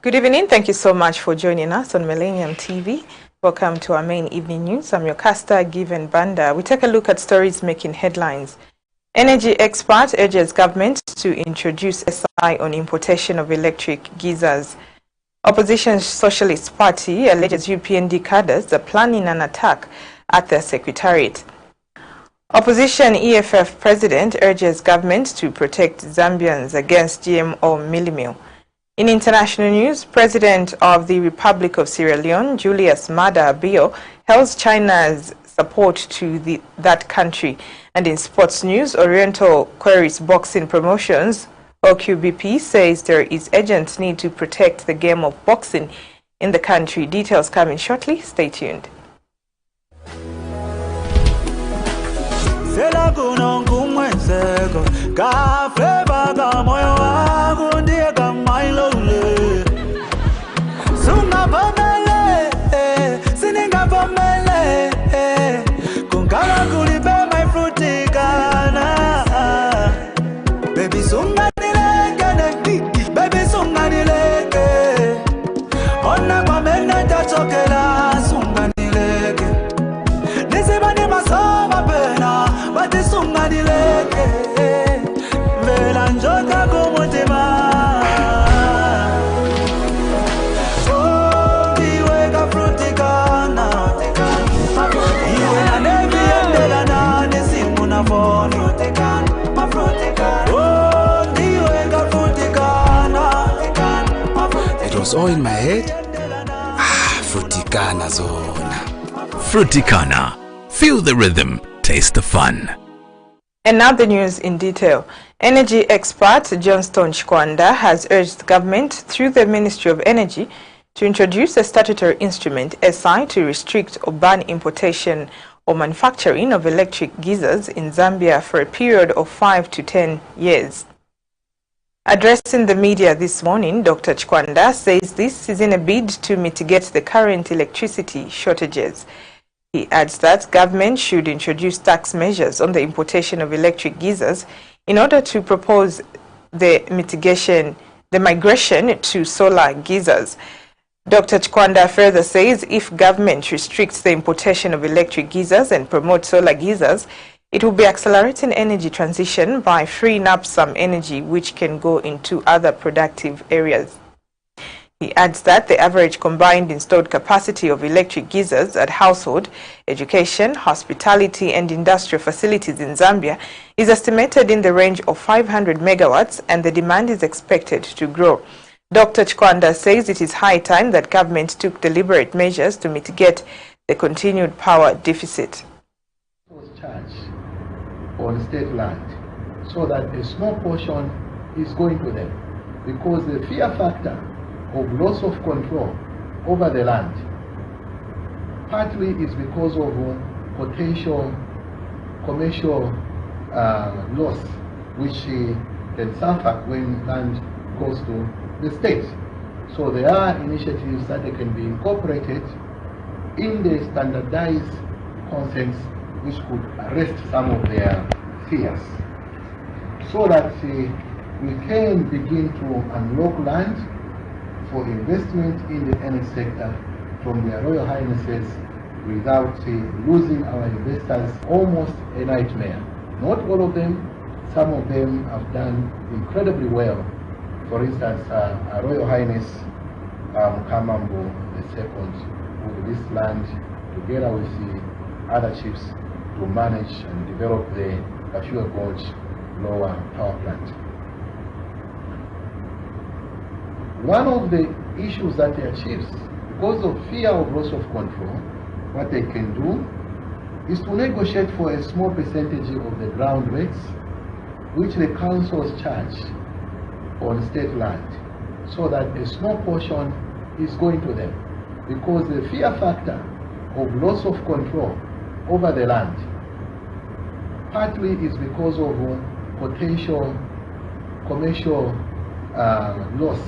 Good evening. Thank you so much for joining us on Millennium TV. Welcome to our main evening news. I'm your caster, Given Banda. We take a look at stories making headlines. Energy expert urges government to introduce SI on importation of electric geysers. Opposition Socialist Party alleges UPND cadres are planning an attack at the Secretariat. Opposition EFF president urges government to protect Zambians against GMO mealie meal. In international news, President of the Republic of Sierra Leone, Julius MAADA, hails China's support to that country. And in sports news, Oriental QUARRIES boxing promotions, OQBP, says there is urgent need to protect the game of boxing in the country. Details coming shortly. Stay tuned. It was all in my head. Fruticana zona. Fruticana. Feel the rhythm, taste the fun. And now the news in detail. Energy expert Johnston Chikwanda has urged the government through the Ministry of Energy to introduce a statutory instrument, SI, to restrict or ban importation or manufacturing of electric geysers in Zambia for a period of 5 to 10 years. Addressing the media this morning, Dr. Chikwanda says this is in a bid to mitigate the current electricity shortages. He adds that government should introduce tax measures on the importation of electric geysers in order to propose the migration to solar geysers. Dr. Chikwanda further says if government restricts the importation of electric geysers and promotes solar geysers, it will be accelerating energy transition by freeing up some energy which can go into other productive areas. He adds that the average combined installed capacity of electric geysers at household, education, hospitality and industrial facilities in Zambia is estimated in the range of 500 megawatts and the demand is expected to grow. Dr. Chikwanda says it is high time that government took deliberate measures to mitigate the continued power deficit. On state land, so that a small portion is going to them, because the fear factor of loss of control over the land partly is because of potential commercial loss which can suffer when land goes to the state. So there are initiatives that they can be incorporated in the standardized consents which could arrest some of their fears, so that we can begin to unlock land for investment in the energy sector from their Royal Highnesses without losing our investors. Almost a nightmare. Not all of them, some of them have done incredibly well. For instance, our Royal Highness Kamambo II with this land together with the other chiefs to manage and develop the Kashua Gorge lower power plant. One of the issues that they achieve, because of fear of loss of control, what they can do is to negotiate for a small percentage of the ground rates which the councils charge on state land, so that a small portion is going to them, because the fear factor of loss of control over the land partly is because of potential commercial loss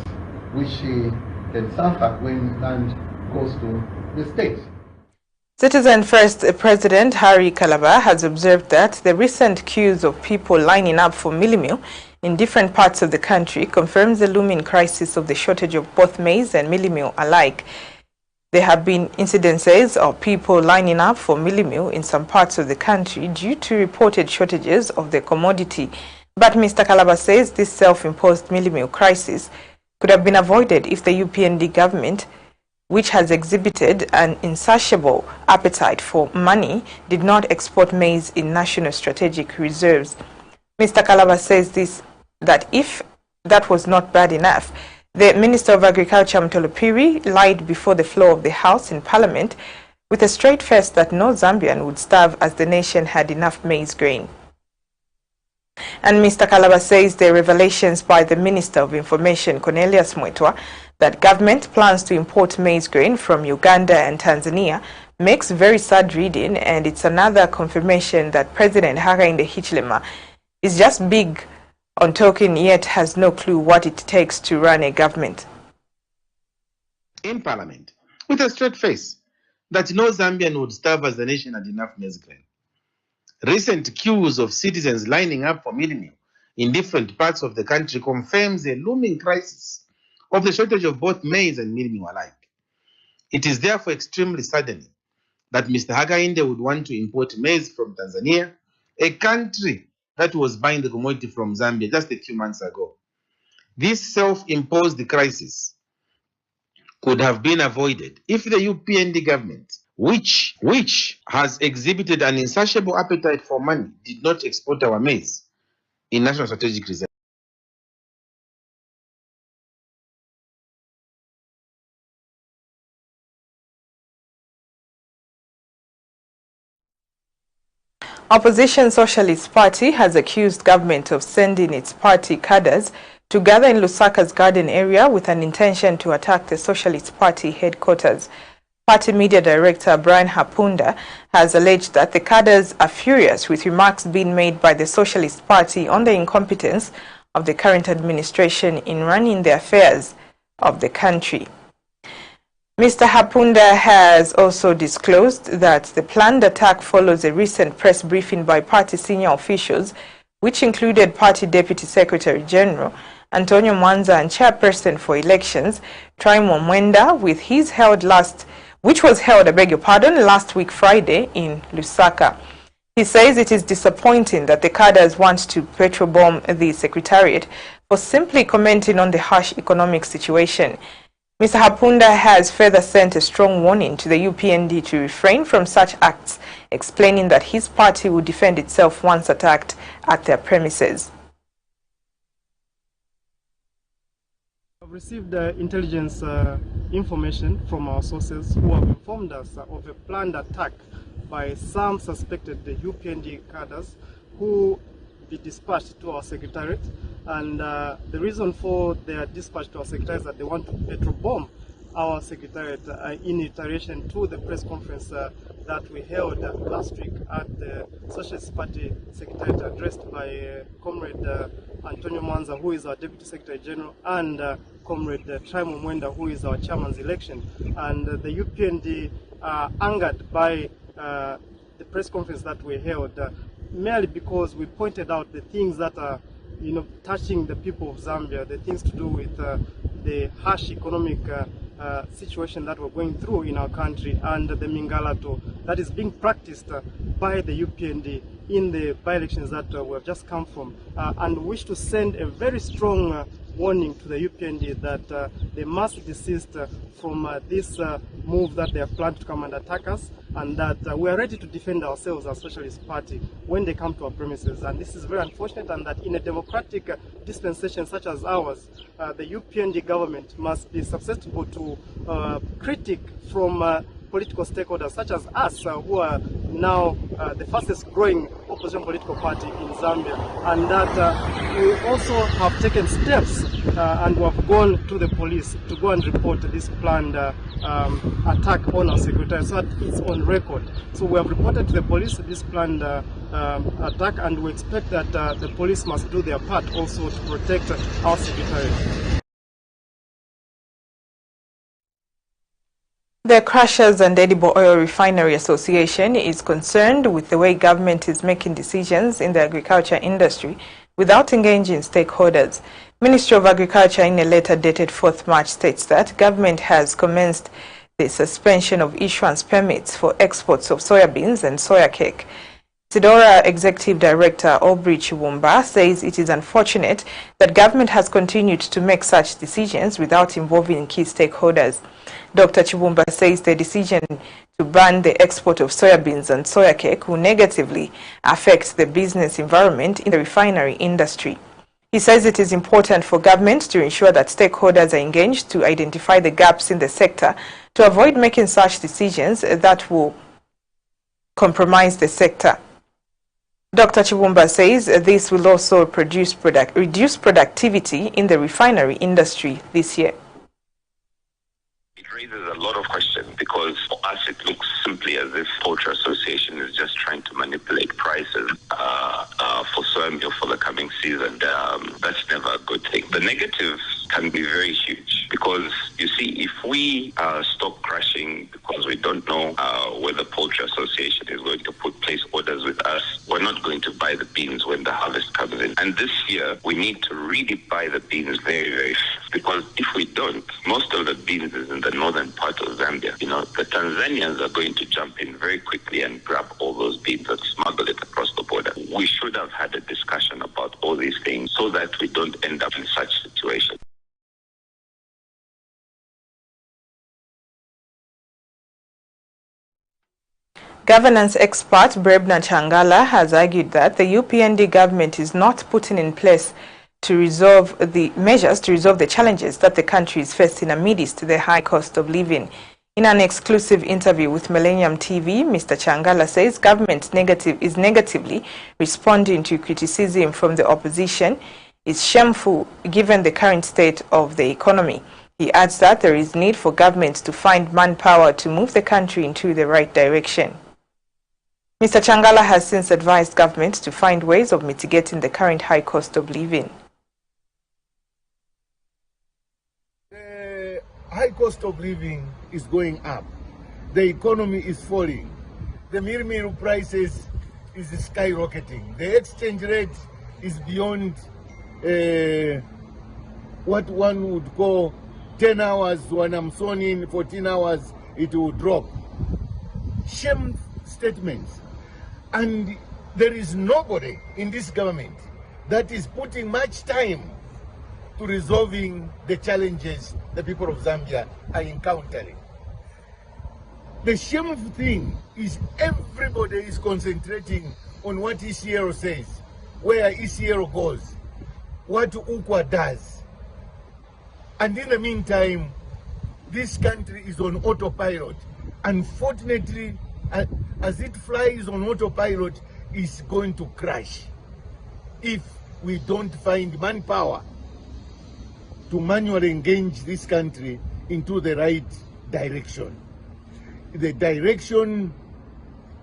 which can suffer when land goes to the state. Citizen First President Harry Calabar has observed that the recent queues of people lining up for mealie meal in different parts of the country confirms the looming crisis of the shortage of both maize and mealie meal alike. There have been incidences of people lining up for mealie meal in some parts of the country due to reported shortages of the commodity. But Mr. Calabar says this self-imposed mealie meal crisis could have been avoided if the UPND government, which has exhibited an insatiable appetite for money, did not export maize in national strategic reserves. Mr. Calabar says that if that was not bad enough, the Minister of Agriculture, Mtolopiri, lied before the floor of the House in Parliament with a straight face that no Zambian would starve as the nation had enough maize grain. And Mr. Calabar says the revelations by the Minister of Information, Cornelius Mwetwa, that government plans to import maize grain from Uganda and Tanzania makes very sad reading, and it's another confirmation that President Hakainde Hichilema is just big on talking yet has no clue what it takes to run a government. In Parliament, with a straight face, that no Zambian would starve as the nation had enough maize grain. Recent queues of citizens lining up for mealie meal in different parts of the country confirms a looming crisis of the shortage of both maize and mealie meal alike. It is therefore extremely saddening that Mr. Hakainde would want to import maize from Tanzania, a country that was buying the commodity from Zambia just a few months ago. This self-imposed crisis could have been avoided if the UPND government, which has exhibited an insatiable appetite for money, did not export our maize in national strategic reserve. Opposition Socialist Party has accused government of sending its party cadres to gather in Lusaka's garden area with an intention to attack the Socialist Party headquarters. Party Media Director Brian Hapunda has alleged that the cadres are furious with remarks being made by the Socialist Party on the incompetence of the current administration in running the affairs of the country. Mr. Hapunda has also disclosed that the planned attack follows a recent press briefing by party senior officials, which included Party Deputy Secretary General Antonio Mwanza and Chairperson for Elections, Trimon Mwenda, which was held, last week Friday in Lusaka. He says it is disappointing that the cadres want to petrol bomb the Secretariat for simply commenting on the harsh economic situation. Mr. Hapunda has further sent a strong warning to the UPND to refrain from such acts, explaining that his party will defend itself once attacked at their premises. I've received intelligence information from our sources who have informed us of a planned attack by some suspected UPND cadres who be dispatched to our secretariat, and the reason for their dispatch to our secretariat is that they want to petrol bomb our secretariat in iteration to the press conference that we held last week at the Socialist Party Secretariat, addressed by Comrade Antonio Mwanza, who is our Deputy Secretary General, and Comrade Trimon Mwenda, who is our Chairman's election. And the UPND are angered by the press conference that we held, merely because we pointed out the things that are, touching the people of Zambia, the things to do with the harsh economic situation that we're going through in our country, and the mingalato that is being practiced by the UPND in the by-elections that we have just come from, and wish to send a very strong warning to the UPND that they must desist from this move that they have planned to come and attack us, and that we are ready to defend ourselves as Socialist Party when they come to our premises. And this is very unfortunate, and that in a democratic dispensation such as ours, the UPND government must be susceptible to critique from political stakeholders such as us, who are now the fastest growing opposition political party in Zambia, and that we also have taken steps and we have gone to the police to go and report this planned attack on our secretary, so that it's on record. So we have reported to the police this planned attack, and we expect that the police must do their part also to protect our secretary. The Crushers and Edible Oil Refinery Association is concerned with the way government is making decisions in the agriculture industry without engaging stakeholders. Ministry of Agriculture in a letter dated 4th March states that government has commenced the suspension of issuance permits for exports of soybeans and soya cake. Sidora Executive Director Aubrey Chiwumba says it is unfortunate that government has continued to make such decisions without involving key stakeholders. Dr. Chiwumba says the decision to ban the export of soybeans and soya cake will negatively affect the business environment in the refinery industry. He says it is important for government to ensure that stakeholders are engaged to identify the gaps in the sector to avoid making such decisions that will compromise the sector. Dr. Chiwumba says this will also reduce productivity in the refinery industry this year. It raises a lot of questions because for us it looks simply as if Poultry Association is just trying to manipulate prices for soy meal for the coming season. That's never a good thing. The negatives can be very huge because, you see, if we stop crushing because we don't know whether Poultry Association is going to place orders with us, we're not going to buy the beans when the harvest comes in. And this year, we need to really buy the beans very, very fast, because if we don't, most of the beans is in the northern part of Zambia. You know, the Tanzanians are going to jump in very quickly and grab all those beans and smuggle it across the border. We should have had a discussion about all these things so that we don't end up in such situations. Governance expert Brebna Changala has argued that the UPND government is not putting in place to resolve the measures to resolve the challenges that the country is facing amidst the high cost of living. In an exclusive interview with Millennium TV, Mr. Changala says government is negatively responding to criticism from the opposition is shameful given the current state of the economy. He adds that there is need for government to find manpower to move the country into the right direction. Mr. Changala has since advised government to find ways of mitigating the current high cost of living. The high cost of living is going up. The economy is falling. The meal prices is skyrocketing. The exchange rate is beyond what one would call 10 hours when I'm sewn in, 14 hours it will drop. Shame statements. And there is nobody in this government that is putting much time to resolving the challenges the people of Zambia are encountering. The shameful thing is everybody is concentrating on what ECL says, where ECL goes, what UQA does. And in the meantime, this country is on autopilot. Unfortunately, as it flies on autopilot, it's going to crash if we don't find manpower to manually engage this country into the right direction. The direction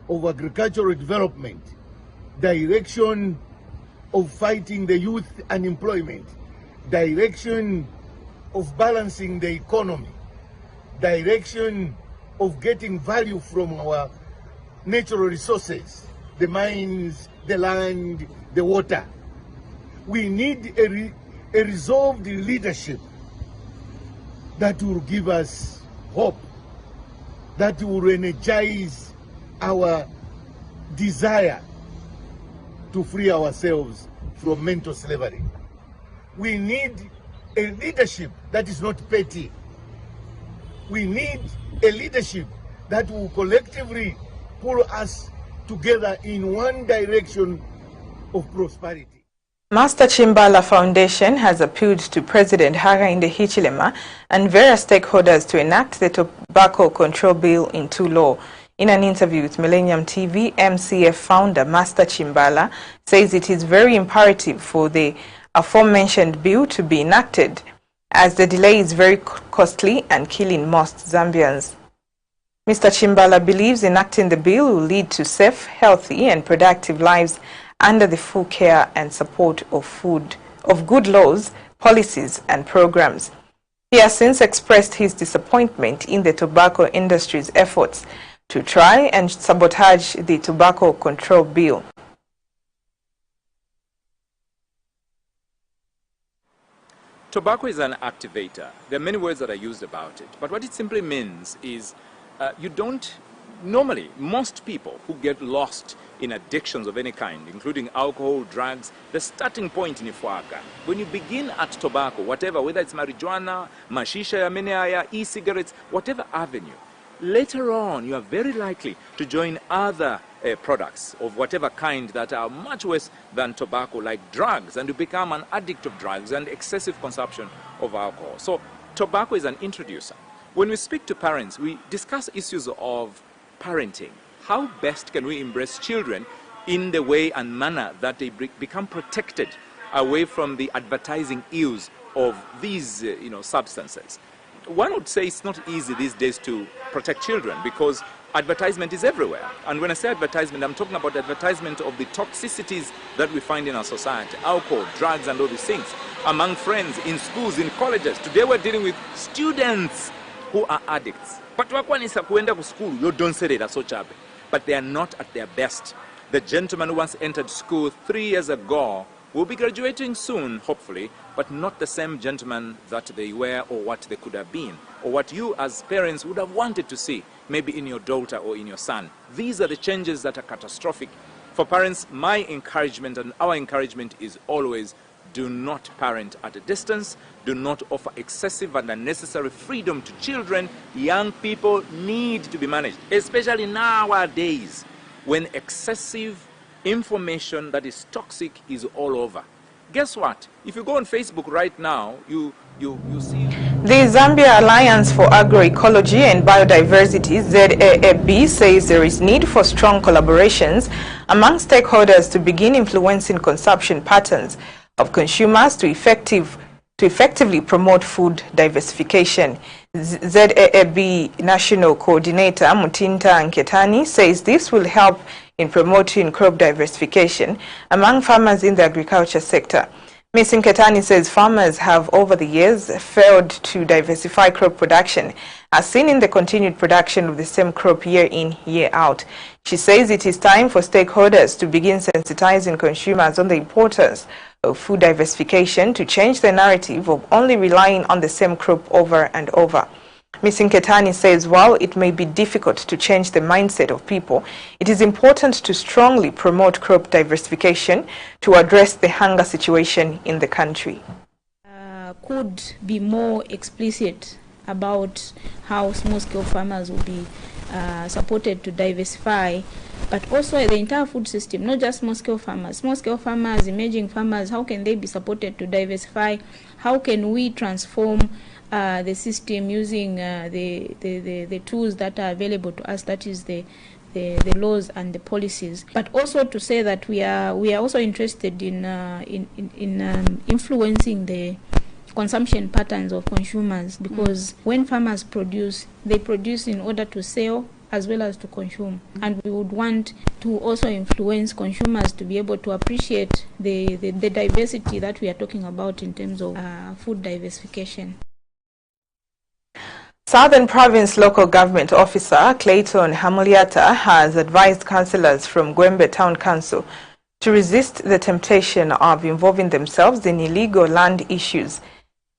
of agricultural development, direction of fighting the youth unemployment, direction of balancing the economy, direction of getting value from our natural resources, the mines, the land, the water. We need a resolved leadership that will give us hope, that will energize our desire to free ourselves from mental slavery. We need a leadership that is not petty. We need a leadership that will collectively pull us together in one direction of prosperity. Master Chimbala Foundation has appealed to President Hakainde Hichilema and various stakeholders to enact the Tobacco Control Bill into law. In an interview with Millennium TV, MCF founder Master Chimbala says it is very imperative for the aforementioned bill to be enacted, as the delay is very costly and killing most Zambians. Mr. Chimbala believes enacting the bill will lead to safe, healthy and productive lives under the full care and support of good laws, policies and programs. He has since expressed his disappointment in the tobacco industry's efforts to try and sabotage the Tobacco Control Bill. Tobacco is an activator. There are many words that are used about it, but what it simply means is you don't, normally, most people who get lost in addictions of any kind, including alcohol, drugs, the starting point in Ifuaka, when you begin at tobacco, whatever, whether it's marijuana, mashisha, yameneaya, e-cigarettes, whatever avenue, later on you are very likely to join other products of whatever kind that are much worse than tobacco, like drugs, and you become an addict of drugs and excessive consumption of alcohol. So tobacco is an introducer. When we speak to parents, we discuss issues of parenting. How best can we embrace children in the way and manner that they become protected away from the advertising ills of these substances? One would say it's not easy these days to protect children because advertisement is everywhere. And when I say advertisement, I'm talking about advertisement of the toxicities that we find in our society, alcohol, drugs, and all these things, among friends, in schools, in colleges. Today we're dealing with students who are addicts. But school, you don't say that, so chabe. But they are not at their best. The gentleman who once entered school 3 years ago will be graduating soon, hopefully, but not the same gentleman that they were or what they could have been, or what you as parents would have wanted to see, maybe in your daughter or in your son. These are the changes that are catastrophic. For parents, my encouragement and our encouragement is always do not parent at a distance, do not offer excessive and unnecessary freedom to children. Young people need to be managed, especially nowadays when excessive information that is toxic is all over. Guess what? If you go on Facebook right now, you see... The Zambia Alliance for Agroecology and Biodiversity, ZAAB, says there is need for strong collaborations among stakeholders to begin influencing consumption patterns of consumers to effectively promote food diversification. ZAAB National Coordinator Mutinta Nketani says this will help in promoting crop diversification among farmers in the agriculture sector. Ms. Nketani says farmers have over the years failed to diversify crop production, as seen in the continued production of the same crop year in, year out. She says it is time for stakeholders to begin sensitizing consumers on the importance of food diversification to change the narrative of only relying on the same crop over and over. Ms. Nketani says while it may be difficult to change the mindset of people, it is important to strongly promote crop diversification to address the hunger situation in the country. Could be more explicit about how small-scale farmers will be supported to diversify, but also the entire food system, not just small-scale farmers, emerging farmers, how can they be supported to diversify? How can we transform the system using the tools that are available to us, that is the laws and the policies, but also to say that we are also interested in influencing the consumption patterns of consumers, because when farmers produce, they produce in order to sell as well as to consume, and we would want to also influence consumers to be able to appreciate the diversity that we are talking about in terms of food diversification. Southern Province Local Government Officer Clayton Hamuliata has advised councillors from Gwembe Town Council to resist the temptation of involving themselves in illegal land issues.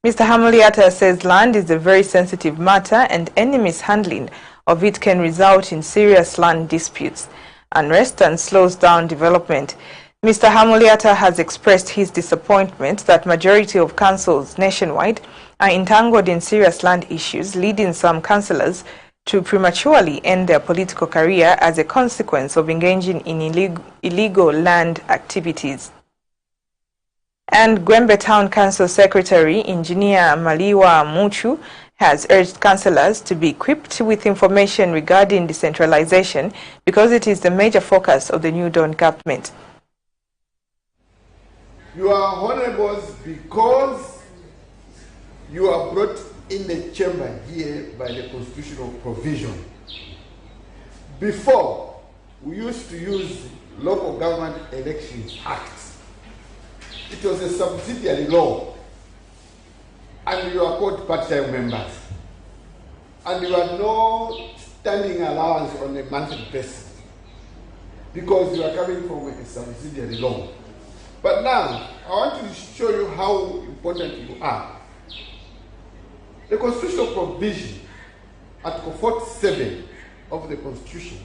Mr. Hamuliata says land is a very sensitive matter and any mishandling of it can result in serious land disputes, unrest, and slows down development. Mr. Hamuliata has expressed his disappointment that majority of councils nationwide are entangled in serious land issues, leading some councillors to prematurely end their political career as a consequence of engaging in illegal land activities. And Gwembe Town Council Secretary Engineer Maliwa Muchu has urged councillors to be equipped with information regarding decentralization because it is the major focus of the New Dawn government. You are honorables because you are brought in the chamber here by the constitutional provision. Before, we used to use Local Government Elections Act. It was a subsidiary law. and you are called part-time members, and you have no standing allowance on a monthly basis because you are coming from a subsidiary loan. But now, I want to show you how important you are. The constitutional provision, Article 47 of the Constitution,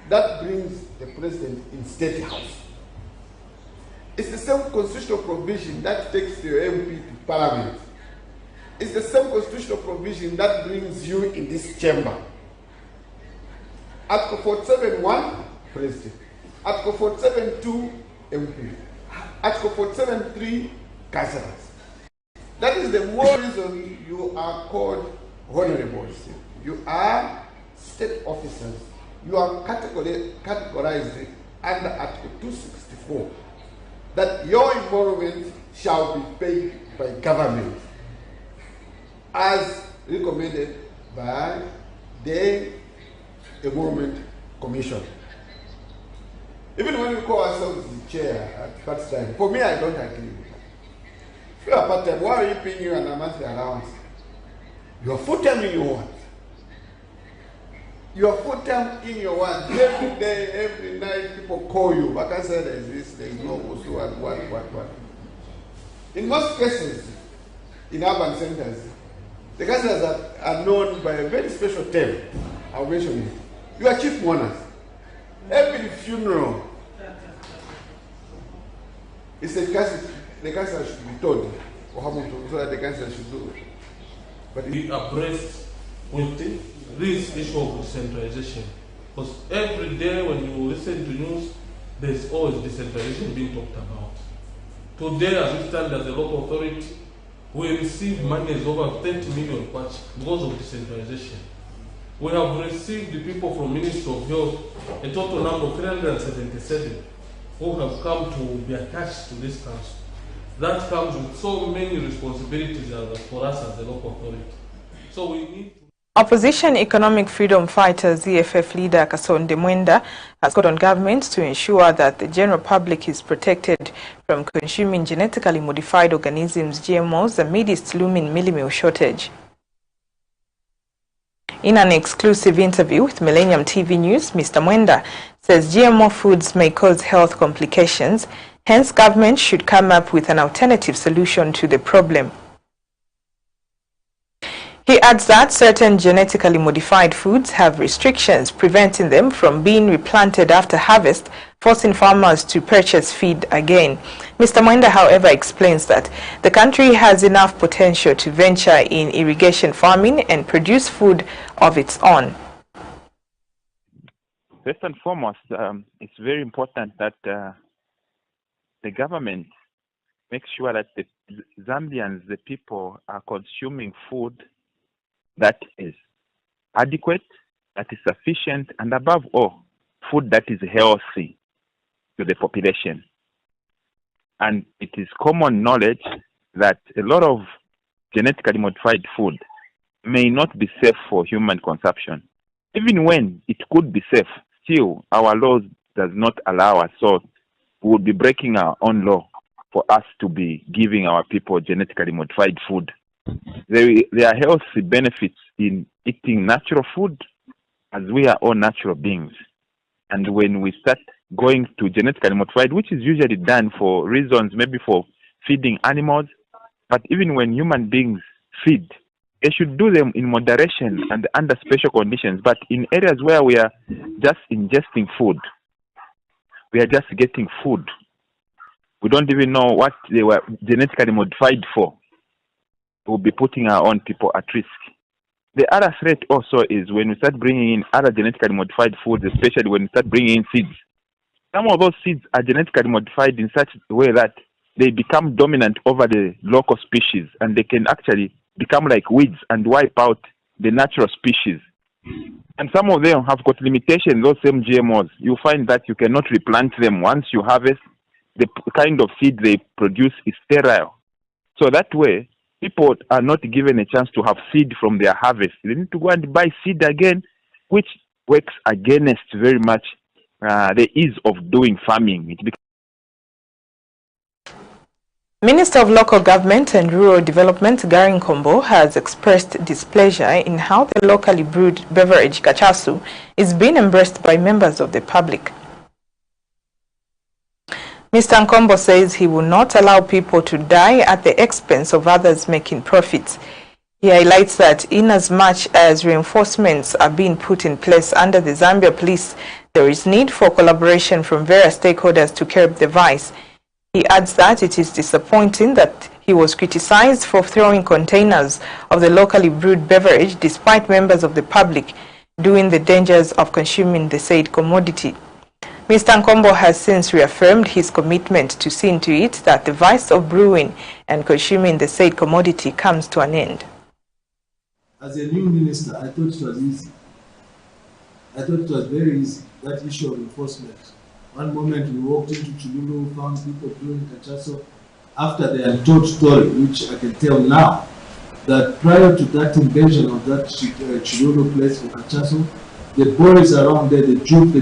that brings the President in State House. It's the same constitutional provision that takes the MP to Parliament. It's the same constitutional provision that brings you in this chamber. Article 47.1, President. Article 47.2, MP. Article 47.3, GEYSERS. That is the more reason you are called honorables. You are state officers. You are categorized under Article 264 that your involvement shall be paid by government as recommended by the Environment Commission. Even when we call ourselves the chair at part-time, for me, I don't agree with that. If you are part-time, why are you paying you an monthly allowance? You are full-time in your work. You are full-time in your work. Every day, every night, people call you. Like I said, there's this, there's no also, and what. In most cases, in urban centers, the cases are known by a very special term. I'll mention it. You are chief mourners. Every funeral, it's a case, the cancer should be told, or so that the cancer should do it. But we abreast with this issue of decentralization, because every day when you listen to news, there's always decentralization being talked about. Today, as we stand as a local authority, we receive monies over 30 million because of decentralization. We have received the people from Ministry of Health, a total number of 377 who have come to be attached to this council. That comes with so many responsibilities for us as a local authority. So we need to... Opposition Economic Freedom Fighter ZFF leader Kasonde Mwenda has called on government to ensure that the general public is protected from consuming genetically modified organisms, GMOs, amidst looming mealie meal shortage. In an exclusive interview with Millennium TV News, Mr. Mwenda says GMO foods may cause health complications, hence government should come up with an alternative solution to the problem. He adds that certain genetically modified foods have restrictions preventing them from being replanted after harvest, forcing farmers to purchase feed again. Mr. Mwenda, however, explains that the country has enough potential to venture in irrigation farming and produce food of its own. First and foremost, it's very important that the government makes sure that the Zambians, the people, are consuming food that is adequate, that is sufficient, and above all, food that is healthy to the population. And it is common knowledge that a lot of genetically modified food may not be safe for human consumption. Even when it could be safe, still our laws does not allow us, so we would be breaking our own law for us to be giving our people genetically modified food. There are healthy benefits in eating natural food, as we are all natural beings. And when we start going to genetically modified, which is usually done for reasons, maybe for feeding animals, but even when human beings feed, they should do them in moderation and under special conditions. But in areas where we are just ingesting food, we are just getting food, we don't even know what they were genetically modified for. We'll be putting our own people at risk. The other threat also is when we start bringing in other genetically modified foods, especially when we start bringing in seeds. Some of those seeds are genetically modified in such a way that they become dominant over the local species, and they can actually become like weeds and wipe out the natural species. And some of them have got limitations, those same GMOs. You find that you cannot replant them. Once you harvest, the kind of seed they produce is sterile. So that way, people are not given a chance to have seed from their harvest. They need to go and buy seed again, which works against very much the ease of doing farming. Minister of Local Government and Rural Development, Gary Nkombo, has expressed displeasure in how the locally brewed beverage kachasu is being embraced by members of the public. Mr. Nkombo says he will not allow people to die at the expense of others making profits. He highlights that inasmuch as reinforcements are being put in place under the Zambia police, there is need for collaboration from various stakeholders to curb the vice. He adds that it is disappointing that he was criticized for throwing containers of the locally brewed beverage despite members of the public doing the dangers of consuming the said commodity. Mr. Nkombo has since reaffirmed his commitment to see to it that the vice of brewing and consuming the said commodity comes to an end. As a new minister, I thought it was easy. I thought it was very easy, that issue of enforcement. One moment we walked into Chululu, found people doing kachaso. After the untold story, which I can tell now, that prior to that invasion of that Chululu place for kachaso, the boys around there, the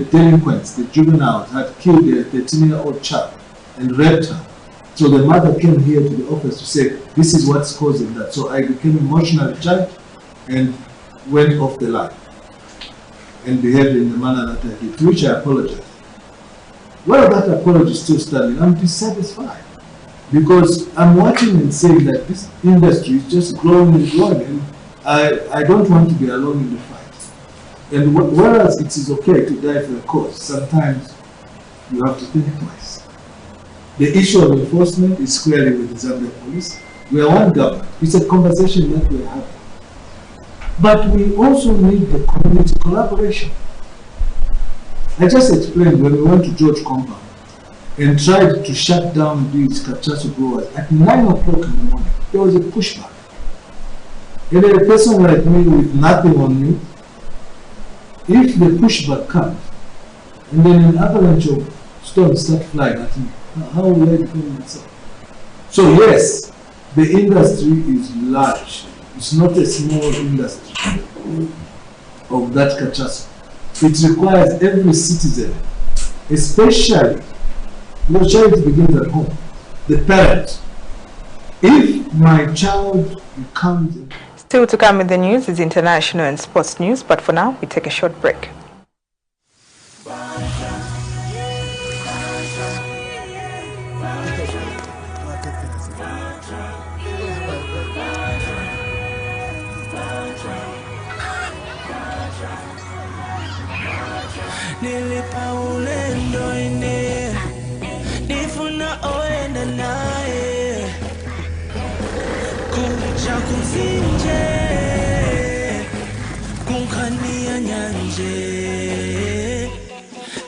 delinquents, the juveniles, had killed their 13-year-old child and raped her. So the mother came here to the office to say, this is what's causing that. So I became emotionally charged and went off the line and behaved in the manner that I did, to which I apologize. Well, that apology is still standing. I'm dissatisfied because I'm watching and saying that this industry is just growing and growing, and I don't want to be alone in the fight. And whereas it is okay to die for a cause, sometimes you have to think twice. The issue of enforcement is squarely with the Zambia police. We are one government. It's a conversation that we are having. But we also need the community collaboration. I just explained when we went to George Compound and tried to shut down these kachasu growers at 9 o'clock in the morning. There was a pushback. And a person like me with nothing on me, if the pushback comes, and then an avalanche of stones start flying at me, how will I defend myself? So yes, the industry is large. It's not a small industry of that kachasu. It requires every citizen, especially, charity begins at home, the parent. If my child becomes... Still to come in the news is international and sports news, but for now, we take a short break. Nilipa ulendo ine nifuna oenda naye kucha kuzinje kunkania nyanje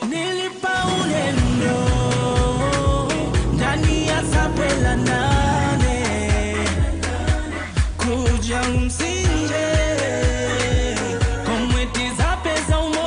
nilipa ulendo ndani ya sapela nane kuja mzinje komweti za pesa umoyo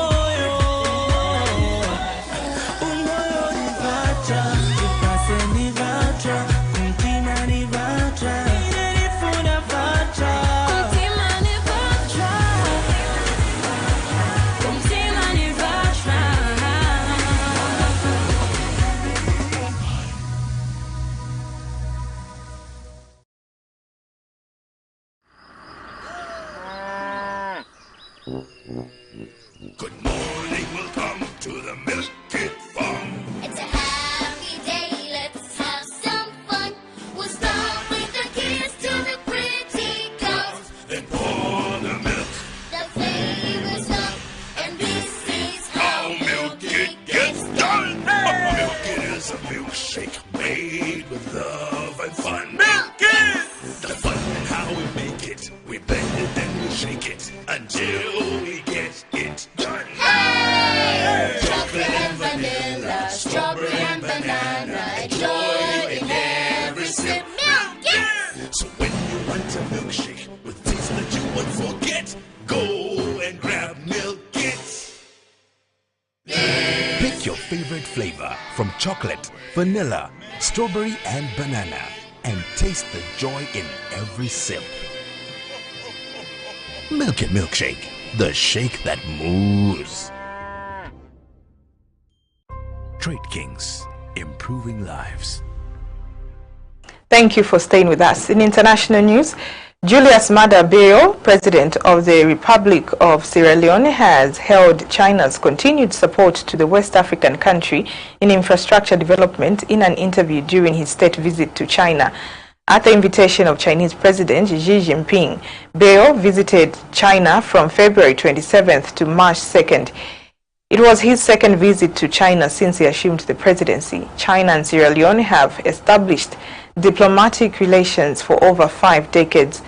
Good morning, welcome to the Milk Kid Farm. It's a happy day, let's have some fun. We'll start with the kids to the pretty girls. Then pour the milk, The flavors up, and this is how Milk It gets done. Milk It is a milkshake made with love and fun. Milk It! The fun and how we make it. We blend it and we shake it until we get it done. Hey! Chocolate and vanilla, strawberry and banana, joy in every sip. Milk it! So when you want a milkshake with taste that you won't forget, go and grab Milk It. Pick your favorite flavor from chocolate, vanilla, strawberry and banana and taste the joy in every sip. Milk It Milkshake, the shake that moves. Trade Kings, improving lives. Thank you for staying with us. In international news, Julius MAADA, President of the Republic of Sierra Leone, has hailed China's continued support to the West African country in infrastructure development in an interview during his state visit to China. At the invitation of Chinese President Xi Jinping, Bayo visited China from February 27th to March 2nd. It was his second visit to China since he assumed the presidency. China and Sierra Leone have established diplomatic relations for over 5 decades.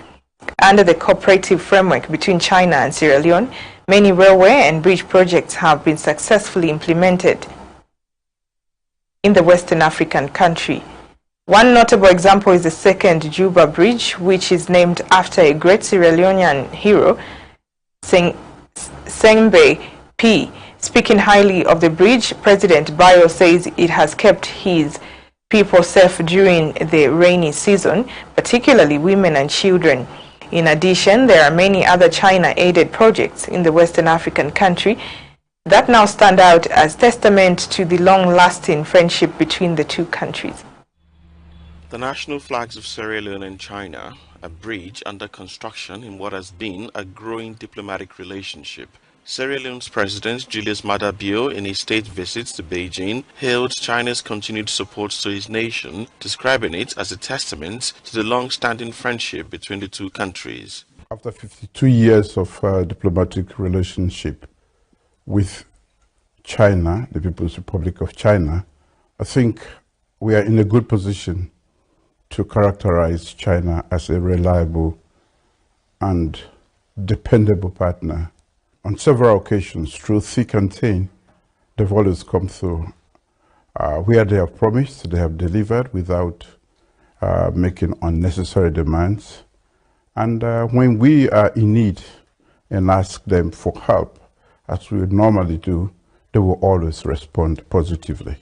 Under the cooperative framework between China and Sierra Leone, many railway and bridge projects have been successfully implemented in the Western African country. One notable example is the second Juba Bridge, which is named after a great Sierra Leonean hero, Sembe P. Speaking highly of the bridge, President Bayo says it has kept his people safe during the rainy season, particularly women and children. In addition, there are many other China-aided projects in the Western African country that now stand out as testament to the long-lasting friendship between the two countries. The national flags of Sierra Leone and China, a bridge under construction in what has been a growing diplomatic relationship. Sierra Leone's President Julius MAADA, in his state visits to Beijing, hailed China's continued support to his nation, describing it as a testament to the long-standing friendship between the two countries. After 52 years of diplomatic relationship with China, the People's Republic of China, I think we are in a good position to characterize China as a reliable and dependable partner. On several occasions, through thick and thin, they've always come through. Where they have promised, they have delivered without making unnecessary demands. And when we are in need and ask them for help, as we would normally do, they will always respond positively.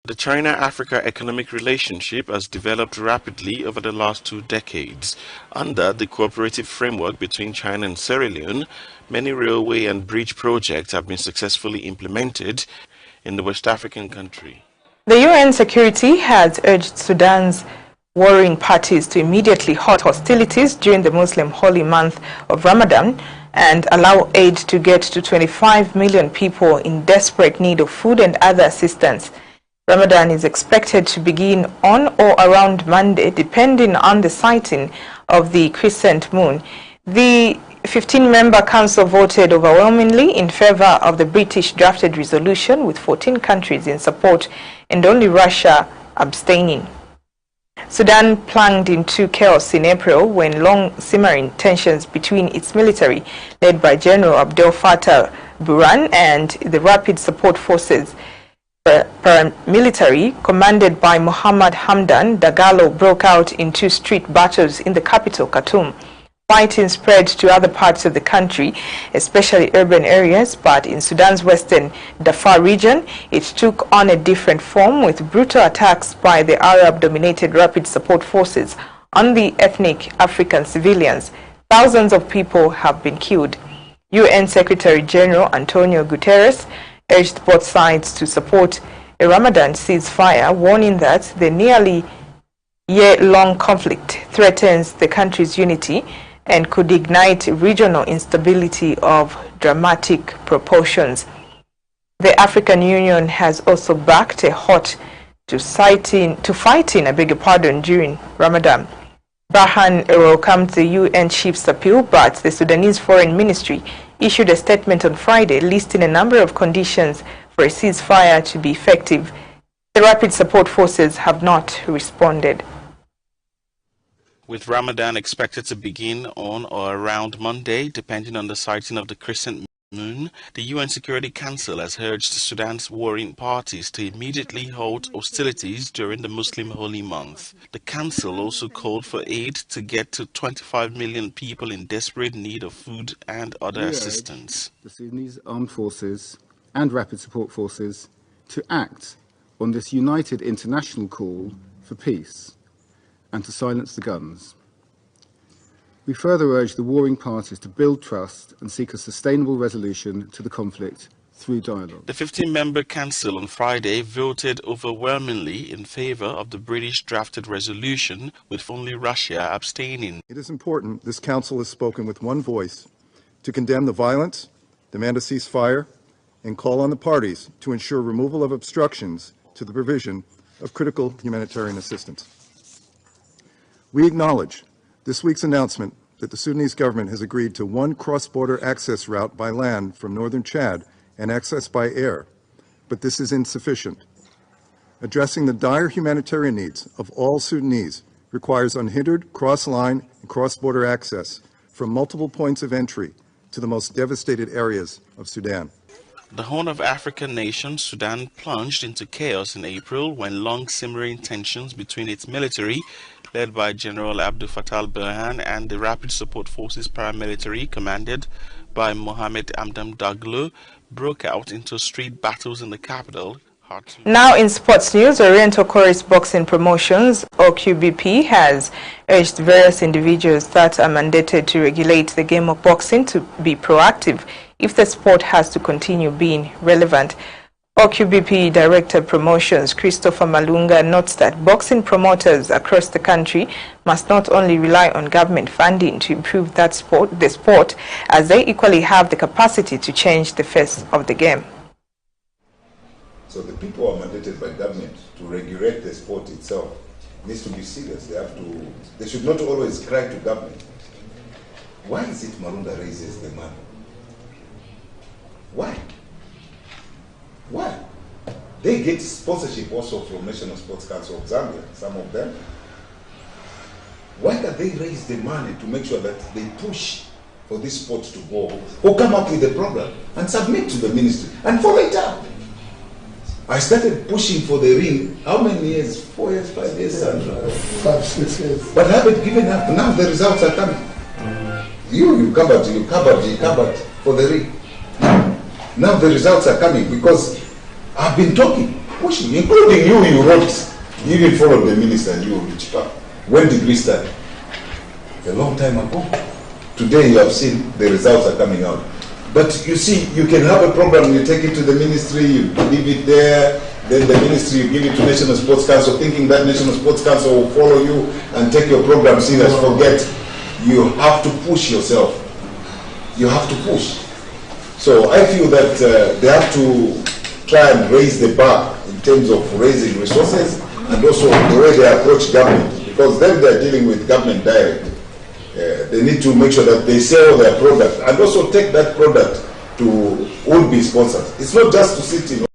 The China-Africa economic relationship has developed rapidly over the last 2 decades. Under the cooperative framework between China and Sierra Leone, many railway and bridge projects have been successfully implemented in the West African country. The UN Security has urged Sudan's warring parties to immediately halt hostilities during the Muslim holy month of Ramadan and allow aid to get to 25 million people in desperate need of food and other assistance. Ramadan is expected to begin on or around Monday, depending on the sighting of the crescent moon. The 15-member council voted overwhelmingly in favor of the British drafted resolution, with 14 countries in support and only Russia abstaining. Sudan plunged into chaos in April when long-simmering tensions between its military, led by General Abdel Fattah Burhan, and the Rapid Support Forces paramilitary commanded by Mohammed Hamdan Dagalo broke out into street battles in the capital, Khartoum. Fighting spread to other parts of the country, especially urban areas, but in Sudan's western Darfur region, it took on a different form with brutal attacks by the Arab-dominated Rapid Support Forces on the ethnic African civilians. Thousands of people have been killed. UN Secretary General Antonio Guterres urged both sides to support a Ramadan ceasefire, warning that the nearly year-long conflict threatens the country's unity and could ignite regional instability of dramatic proportions. The African Union has also backed a halt to fighting during Ramadan. Burhan welcomed the UN chief's appeal, but the Sudanese Foreign Ministry issued a statement on Friday listing a number of conditions for a ceasefire to be effective. The Rapid Support Forces have not responded. With Ramadan expected to begin on or around Monday, depending on the sighting of the crescent moon, the UN Security Council has urged Sudan's warring parties to immediately halt hostilities during the Muslim holy month. The Council also called for aid to get to 25 million people in desperate need of food and other assistance. The Sudanese Armed Forces and Rapid Support Forces to act on this united international call for peace and to silence the guns. We further urge the warring parties to build trust and seek a sustainable resolution to the conflict through dialogue. The 15-member council on Friday voted overwhelmingly in favor of the British drafted resolution, with only Russia abstaining. It is important this council has spoken with one voice to condemn the violence, demand a ceasefire, and call on the parties to ensure removal of obstructions to the provision of critical humanitarian assistance. We acknowledge this week's announcement that the Sudanese government has agreed to one cross-border access route by land from northern Chad and access by air, but this is insufficient. Addressing the dire humanitarian needs of all Sudanese requires unhindered cross-line and cross-border access from multiple points of entry to the most devastated areas of Sudan. The Horn of African nation, Sudan, plunged into chaos in April when long-simmering tensions between its military, led by General Abdel Fattah al-Burhan, and the Rapid Support Forces paramilitary, commanded by Mohamed Hamdan Daglo, broke out into street battles in the capital. Now in sports news, Oriental Quarries Boxing Promotions, OQBP, has urged various individuals that are mandated to regulate the game of boxing to be proactive if the sport has to continue being relevant. OQBP Director Promotions Christopher Malunga notes that boxing promoters across the country must not only rely on government funding to improve the sport, as they equally have the capacity to change the face of the game. So the people are mandated by government to regulate the sport itself. It needs to be serious. They should not always cry to government. Why is it Malunga raises the money? Why? Why? They get sponsorship also from National Sports Council of Zambia, some of them. Why can't they raise the money to make sure that they push for this sport to go, or come up with a program and submit to the ministry and follow it up? I started pushing for the ring, how many years? 4 years, 5 years? 5, 6 years. But I haven't given up. Now the results are coming. You covered for the ring. Now the results are coming because I've been talking, pushing, including you wrote, you even followed the minister, you, Richpa. When did we start? A long time ago. Today you have seen the results are coming out. But you see, you can have a program, you take it to the ministry, you leave it there, then the ministry, you give it to National Sports Council, thinking that National Sports Council will follow you and take your program serious. Forget. You have to push yourself. You have to push. So I feel that they have to try and raise the bar in terms of raising resources and also the way they approach government, because then they're dealing with government direct. They need to make sure that they sell their product and also take that product to would-be sponsors. It's not just to sit in.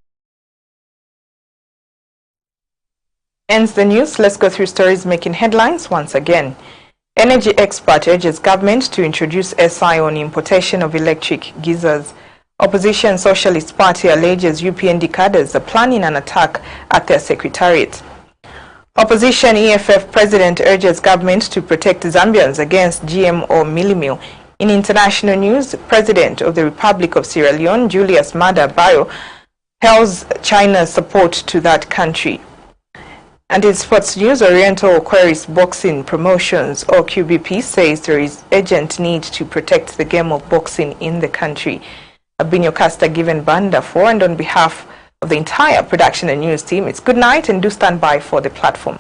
Ends the news. Let's go through stories making headlines once again. Energy expert urges government to introduce SI on importation of electric geysers. Opposition Socialist Party alleges UPND cadres are planning an attack at their secretariat. Opposition EFF president urges government to protect Zambians against GMO mealie meal. In international news, President of the Republic of Sierra Leone, Julius Maada hails China's support to that country. And in sports news, Oriental Quarries Boxing Promotions, or QBP, says there is urgent need to protect the game of boxing in the country. I've been your caster, Given Banda, and on behalf of the entire production and news team, it's good night and do stand by for the platform.